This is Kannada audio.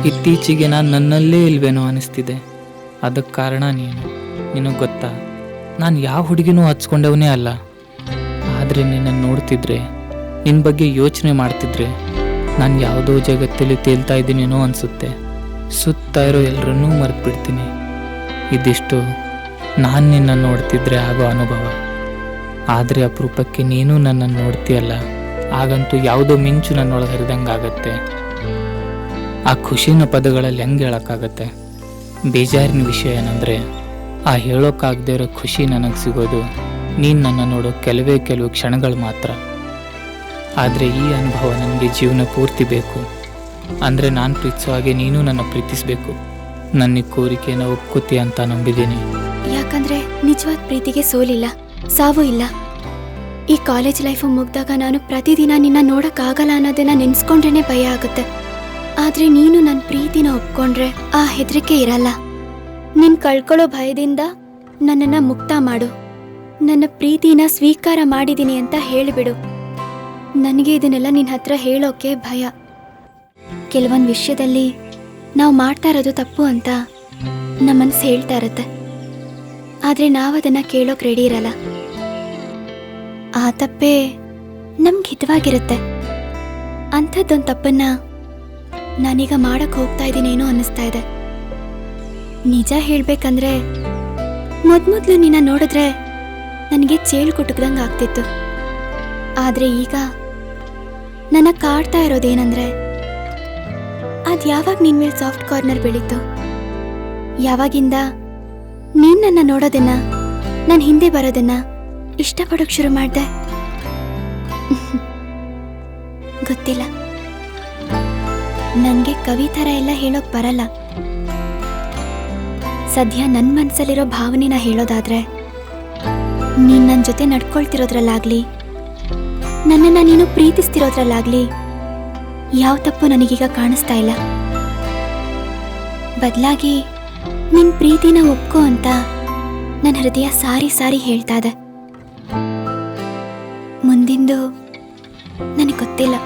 ಇತ್ತೀಚೆಗೆ ನಾನು ನನ್ನಲ್ಲೇ ಇಲ್ವೇನೋ ಅನಿಸ್ತಿದೆ. ಅದಕ್ಕೆ ಕಾರಣ ನೀನು. ನಿನಗೆ ಗೊತ್ತಾ, ನಾನು ಯಾವ ಹುಡುಗಿನೂ ಹಚ್ಕೊಂಡವನೇ ಅಲ್ಲ. ಆದರೆ ನಿನ್ನನ್ನು ನೋಡ್ತಿದ್ರೆ, ನಿನ್ನ ಬಗ್ಗೆ ಯೋಚನೆ ಮಾಡ್ತಿದ್ರೆ ನಾನು ಯಾವುದೋ ಜಗತ್ತಲ್ಲಿ ತೇಲ್ತಾ ಇದ್ದೀನೇನೋ ಅನಿಸುತ್ತೆ. ಸುತ್ತ ಇರೋ ಎಲ್ಲರನ್ನೂ ಮರೆತುಬಿಡ್ತೀನಿ. ಇದಿಷ್ಟು ನಾನು ನಿನ್ನನ್ನು ನೋಡ್ತಿದ್ರೆ ಆಗೋ ಅನುಭವ. ಆದರೆ ಅಪರೂಪಕ್ಕೆ ನೀನು ನನ್ನನ್ನು ನೋಡ್ತೀಯಲ್ಲ, ಆಗಂತೂ ಯಾವುದೋ ಮಿಂಚು ನನ್ನೊಳಗೆ ಹರಿದಂಗೆ ಆಗತ್ತೆ. ಆ ಖುಷಿನ ಪದಗಳಲ್ಲಿ ಹೆಂಗೆ ಹೇಳೋಕ್ಕಾಗತ್ತೆ? ಬೇಜಾರಿನ ವಿಷಯ ಏನಂದರೆ, ಆ ಹೇಳೋಕ್ಕಾಗದೇ ಇರೋ ಖುಷಿ ನನಗೆ ಸಿಗೋದು ನೀನು ನನ್ನ ನೋಡೋ ಕೆಲವು ಕ್ಷಣಗಳು ಮಾತ್ರ. ಆದರೆ ಈ ಅನುಭವ ನನಗೆ ಜೀವನ ಪೂರ್ತಿ ಬೇಕು. ಅಂದರೆ ನಾನು ಪ್ರೀತಿಸೋ ಹಾಗೆ ನೀನು ನನ್ನ ಪ್ರೀತಿಸಬೇಕು. ನನ್ನ ಕೋರಿಕೆನ ಒಪ್ಕೋತಿ ಅಂತ ನಂಬಿದ್ದೀನಿ. ಯಾಕಂದ್ರೆ ನಿಜವಾದ ಪ್ರೀತಿಗೆ ಸೋಲಿಲ್ಲ, ಸಾವು ಇಲ್ಲ. ಈ ಕಾಲೇಜ್ ಲೈಫು ಮುಗ್ದಾಗ ನಾನು ಪ್ರತಿದಿನ ನಿನ್ನ ನೋಡಕ್ಕಾಗಲ್ಲ ಅನ್ನೋದನ್ನ ನೆನ್ಸ್ಕೊಂಡ್ರೇನೆ ಭಯ ಆಗುತ್ತೆ. ಆದ್ರೆ ನೀನು ನನ್ನ ಪ್ರೀತಿನ ಒಪ್ಕೊಂಡ್ರೆ ಆ ಹೆದರಿಕೆ ಇರಲ್ಲ. ನಿನ್ ಕಳ್ಕೊಳ್ಳೋ ಭಯದಿಂದ ನನ್ನನ್ನ ಮುಕ್ತ ಮಾಡು. ನನ್ನ ಪ್ರೀತಿನ ಸ್ವೀಕಾರ ಮಾಡಿದೀನಿ ಅಂತ ಹೇಳಿಬಿಡು. ನನಗೆ ಇದನ್ನೆಲ್ಲ ನಿನ್ನ ಹತ್ರ ಹೇಳೋಕೆ ಭಯ. ಕೆಲವೊಂದು ವಿಷಯದಲ್ಲಿ ನಾವು ಮಾಡ್ತಾ ಇರೋದು ತಪ್ಪು ಅಂತ ನಮ್ಮ ಮನಸ್ಸು ಹೇಳ್ತಾ ಇರತ್ತೆ. ಆದ್ರೆ ನಾವದನ್ನ ಕೇಳೋಕ್ ರೆಡಿ ಇರಲ್ಲ. ಆ ತಪ್ಪೇ ನಮ್ಗೆ ಹಿತವಾಗಿರುತ್ತೆ. ಅಂಥದ್ದೊಂದು ತಪ್ಪನ್ನ ನಾನೀಗ ಮಾಡಕ್ ಹೋಗ್ತಾ ಇದ್ದೀನೇನೋ ಅನ್ನಿಸ್ತಾ ಇದೆ. ನಿಜ ಹೇಳ್ಬೇಕಂದ್ರೆ ಮೊದ್ಲು ನಿನ್ನ ನೋಡಿದ್ರೆ ನನಗೆ ಚೇಳು ಕುಟುಕ್ದಂಗೆ ಆಗ್ತಿತ್ತು. ಆದ್ರೆ ಈಗ ನನ್ನ ಕಾಡ್ತಾ ಇರೋದೇನಂದ್ರೆ, ಅದ್ ಯಾವಾಗ ನಿನ್ ಮೇಲೆ ಸಾಫ್ಟ್ ಕಾರ್ನರ್ ಬೆಳೀತು, ಯಾವಾಗಿಂದ ನೀನ್ ನನ್ನ ನೋಡೋದನ್ನ, ನನ್ನ ಹಿಂದೆ ಬರೋದನ್ನ ಇಷ್ಟಪಡೋಕ್ ಶುರು ಮಾಡ್ದೆ ಗೊತ್ತಿಲ್ಲ. ನನ್ಗೆ ಕವಿ ಥರ ಎಲ್ಲ ಹೇಳೋಕ್ ಬರಲ್ಲ. ಸದ್ಯ ನನ್ನ ಮನ್ಸಲ್ಲಿರೋ ಭಾವನೆನ ಹೇಳೋದಾದ್ರೆ, ನೀನ್ ನನ್ನ ಜೊತೆ ನಡ್ಕೊಳ್ತಿರೋದ್ರಲ್ಲಾಗ್ಲಿ, ನನ್ನನ್ನ ನೀನು ಪ್ರೀತಿಸ್ತಿರೋದ್ರಲ್ಲಾಗ್ಲಿ ಯಾವ ತಪ್ಪು ನನಗೀಗ ಕಾಣಿಸ್ತಾ ಇಲ್ಲ. ಬದಲಾಗಿ ನಿನ್ ಪ್ರೀತಿನ ಒಪ್ಕೋ ಅಂತ ನನ್ನ ಹೃದಯ ಸಾರಿ ಸಾರಿ ಹೇಳ್ತಾ ಇದೆ. ಮುಂದಿಂದು ನನಗೆ ಗೊತ್ತಿಲ್ಲ.